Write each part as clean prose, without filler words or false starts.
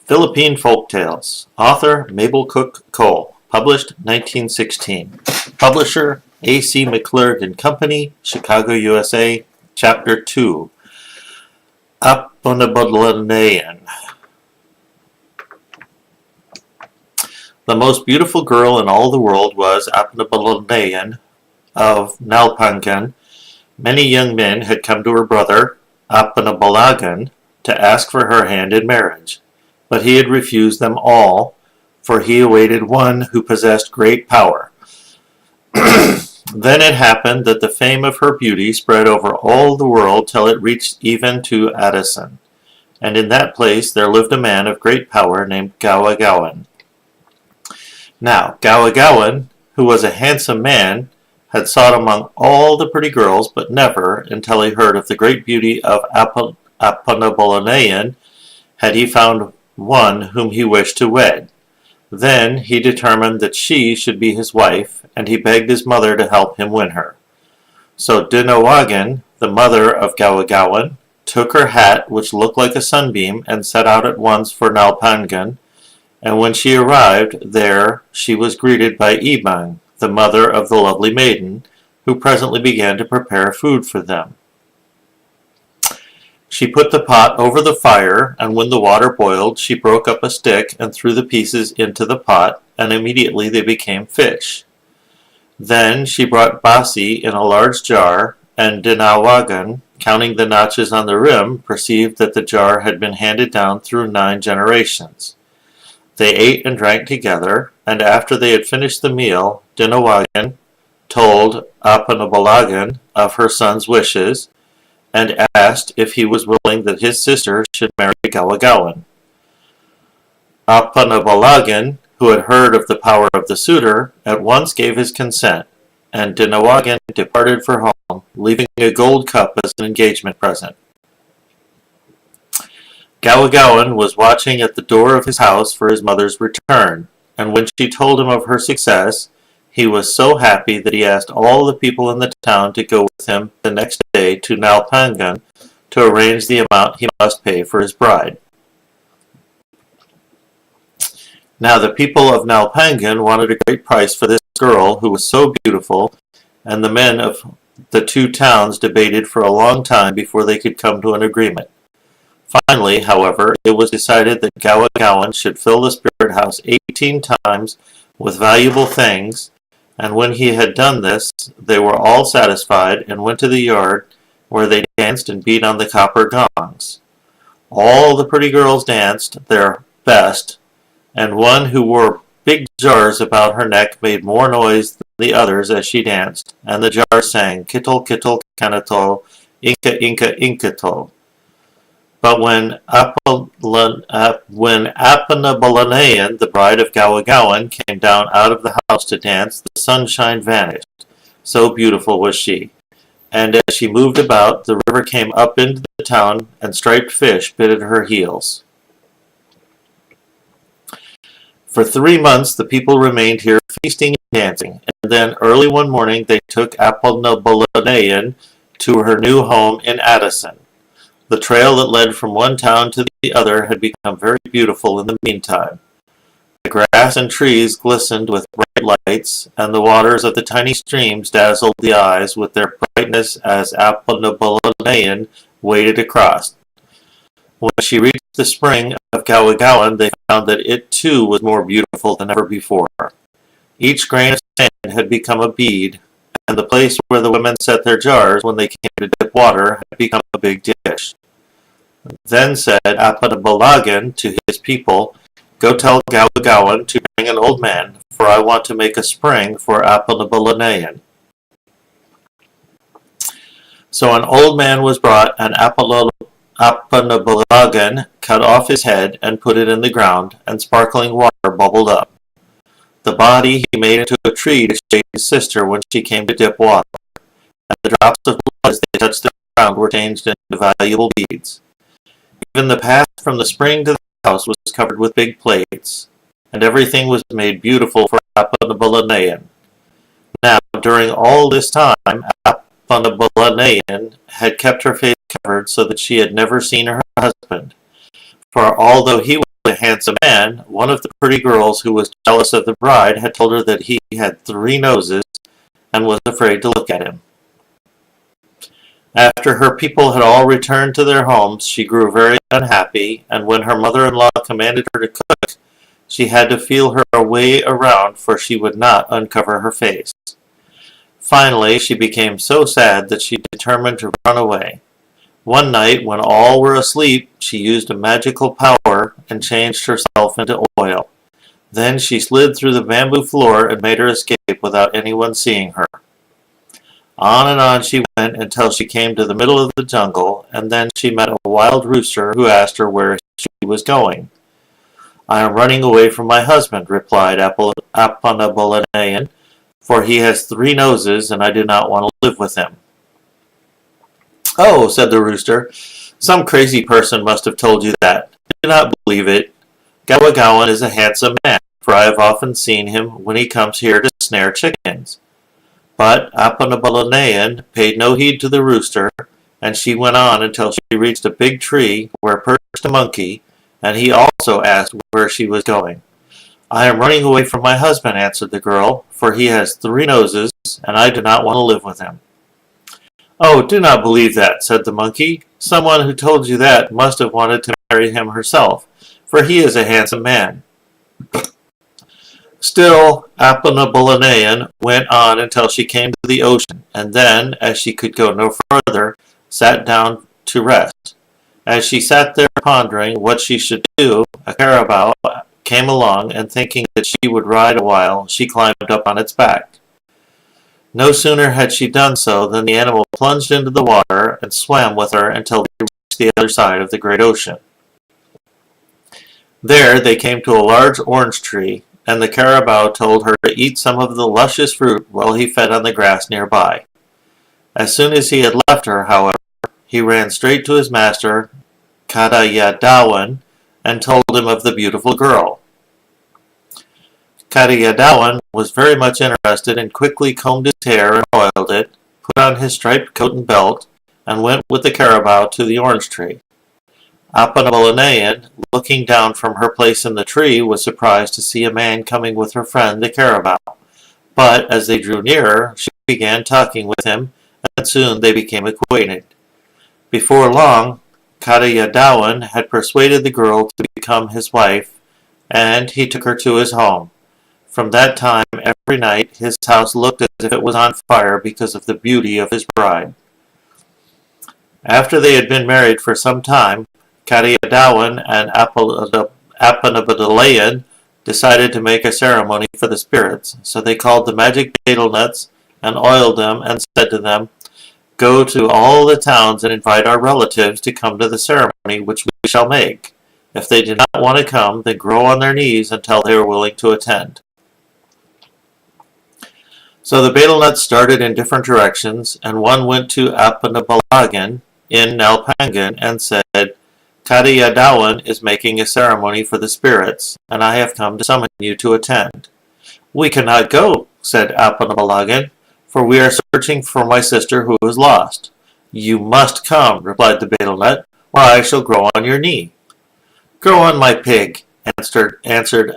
Philippine Folktales. Author Mabel Cole. Published 1916. Publisher A.C. McClurg and Company, Chicago, USA. Chapter 2. Aponibolinayen. The most beautiful girl in all the world was Aponibolinayen of Nalpangan. Many young men had come to her brother, Aponibolinayen, to ask for her hand in marriage. But he had refused them all, for he awaited one who possessed great power. Then it happened that the fame of her beauty spread over all the world till it reached even to Addison. And in that place there lived a man of great power named Gawagowan. Now, Gawagowan, who was a handsome man, had sought among all the pretty girls, but never, until he heard of the great beauty of Aponibolinayen, had he found one whom he wished to wed. Then he determined that she should be his wife, and he begged his mother to help him win her. So Dinawagan, the mother of Gawagowan, took her hat, which looked like a sunbeam, and set out at once for Nalpangan, and when she arrived there she was greeted by Ibang, the mother of the lovely maiden, who presently began to prepare food for them. She put the pot over the fire, and when the water boiled, she broke up a stick and threw the pieces into the pot, and immediately they became fish. Then she brought basi in a large jar, and Dinawagan, counting the notches on the rim, perceived that the jar had been handed down through 9 generations. They ate and drank together, and after they had finished the meal, Dinawagan told Aponibolinayen of her son's wishes, and asked if he was willing that his sister should marry Gawagowan. Aponibolinayen, who had heard of the power of the suitor, at once gave his consent, and Dinawagan departed for home, leaving a gold cup as an engagement present. Gawagowan was watching at the door of his house for his mother's return, and when she told him of her success, he was so happy that he asked all the people in the town to go with him the next day to Nalpangan to arrange the amount he must pay for his bride. Now the people of Nalpangan wanted a great price for this girl who was so beautiful, and the men of the 2 towns debated for a long time before they could come to an agreement. Finally, however, it was decided that Gawagowan should fill the spirit house 18 times with valuable things, and when he had done this, they were all satisfied and went to the yard, where they danced and beat on the copper gongs. All the pretty girls danced their best, and one who wore big jars about her neck made more noise than the others as she danced, and the jars sang, "Kittle, kittle, canatol, inka, inka, inkatol." But when Aponibolinayen, the bride of Gawagowan, came down out of the house to dance, the sunshine vanished. So beautiful was she. And as she moved about, the river came up into the town, and striped fish bit at her heels. For 3 months the people remained here feasting and dancing, and then early one morning they took Aponibolinayen to her new home in Addison. The trail that led from one town to the other had become very beautiful in the meantime. The grass and trees glistened with bright lights, and the waters of the tiny streams dazzled the eyes with their brightness as Aponibolinayen waded across. When she reached the spring of Gawagowan, they found that it too was more beautiful than ever before. Each grain of sand had become a bead, and the place where the women set their jars when they came to dip water had become a big dish. Then said Aponibolinayen to his people, "Go tell Gawagowan to bring an old man, for I want to make a spring for Aponibolinayen." So an old man was brought, and Aponibolinayen cut off his head and put it in the ground, and sparkling water bubbled up. The body he made into a tree to shade his sister when she came to dip water, and the drops of blood as they touched the ground were changed into valuable beads. Even the path from the spring to the house was covered with big plates, and everything was made beautiful for Aponibolinayen. Now, during all this time, Aponibolinayen had kept her face covered so that she had never seen her husband, for although he was a handsome man, one of the pretty girls who was jealous of the bride had told her that he had 3 noses and was afraid to look at him. After her people had all returned to their homes, she grew very unhappy, and when her mother-in-law commanded her to cook, she had to feel her way around, for she would not uncover her face. Finally, she became so sad that she determined to run away. One night, when all were asleep, she used a magical power and changed herself into oil. Then she slid through the bamboo floor and made her escape without anyone seeing her. On and on she went until she came to the middle of the jungle, and then she met a wild rooster who asked her where she was going. "I am running away from my husband," replied Aponibolinayen, "for he has 3 noses, and I do not want to live with him." "Oh," said the rooster, "some crazy person must have told you that. I do not believe it. Gawagowan is a handsome man, for I have often seen him when he comes here to snare chickens." But Aponibolinayen paid no heed to the rooster, and she went on until she reached a big tree where perched a monkey, and he also asked where she was going. "I am running away from my husband," answered the girl, "for he has 3 noses, and I do not want to live with him." "Oh, do not believe that," said the monkey. "Someone who told you that must have wanted to marry him herself, for he is a handsome man." Still, Aponibolinayen went on until she came to the ocean, and then, as she could go no further, sat down to rest. As she sat there pondering what she should do, a carabao came along, and thinking that she would ride a while, she climbed up on its back. No sooner had she done so than the animal plunged into the water and swam with her until they reached the other side of the great ocean. There they came to a large orange tree, and the carabao told her to eat some of the luscious fruit while he fed on the grass nearby. As soon as he had left her, however, he ran straight to his master, Kadayadawan, and told him of the beautiful girl. Kadayadawan was very much interested and quickly combed his hair and oiled it, put on his striped coat and belt, and went with the carabao to the orange tree. Aponibolinayen, looking down from her place in the tree, was surprised to see a man coming with her friend the carabao. But as they drew nearer, she began talking with him, and soon they became acquainted. Before long, Kadayadawan had persuaded the girl to become his wife, and he took her to his home. From that time, every night, his house looked as if it was on fire because of the beauty of his bride. After they had been married for some time, Kadayadawan and Aponibolinayen decided to make a ceremony for the spirits, so they called the magic betel nuts and oiled them and said to them, "Go to all the towns and invite our relatives to come to the ceremony which we shall make. If they do not want to come, then grow on their knees until they are willing to attend." So the betel nuts started in different directions, and one went to Aponibolinayen in Nalpangan and said, "Kadayadawan is making a ceremony for the spirits, and I have come to summon you to attend." "We cannot go," said Aponibolinayen, "for we are searching for my sister who is lost." "You must come," replied the betel nut, "or I shall grow on your knee." "Grow on my pig," answered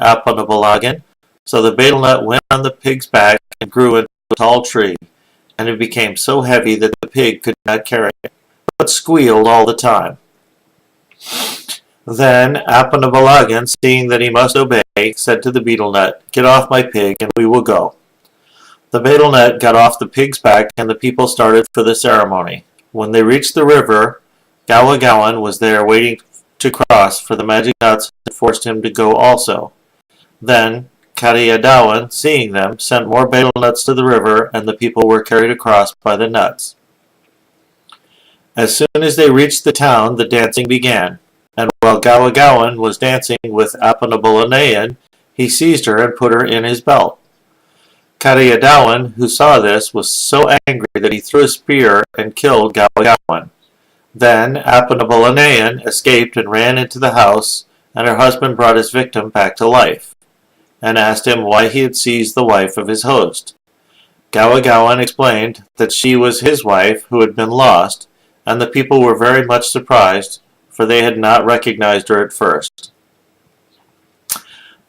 Aponibolinayen. So the betel nut went on the pig's back and grew into a tall tree, and it became so heavy that the pig could not carry it, but squealed all the time. Then Aponibolinayen, seeing that he must obey, said to the betel nut, "Get off my pig, and we will go." The betel nut got off the pig's back, and the people started for the ceremony. When they reached the river, Gawagowan was there waiting to cross, for the magic nuts had forced him to go also. Then Kadayadawan, seeing them, sent more betel nuts to the river, and the people were carried across by the nuts. As soon as they reached the town, the dancing began, and while Gawagowan was dancing with Aponibolinayen, he seized her and put her in his belt. Kadayadawan, who saw this, was so angry that he threw a spear and killed Gawagowan. Then Aponibolinayen escaped and ran into the house, and her husband brought his victim back to life, and asked him why he had seized the wife of his host. Gawagowan explained that she was his wife who had been lost, and the people were very much surprised, for they had not recognized her at first.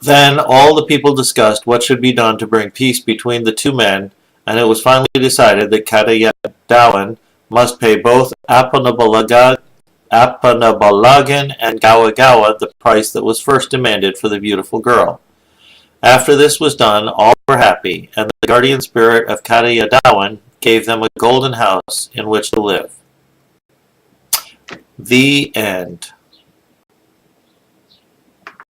Then all the people discussed what should be done to bring peace between the two men, and it was finally decided that Katayadawan must pay both Aponibolinayen and Gawa the price that was first demanded for the beautiful girl. After this was done, all were happy, and the guardian spirit of Katayadawan gave them a golden house in which to live. The end.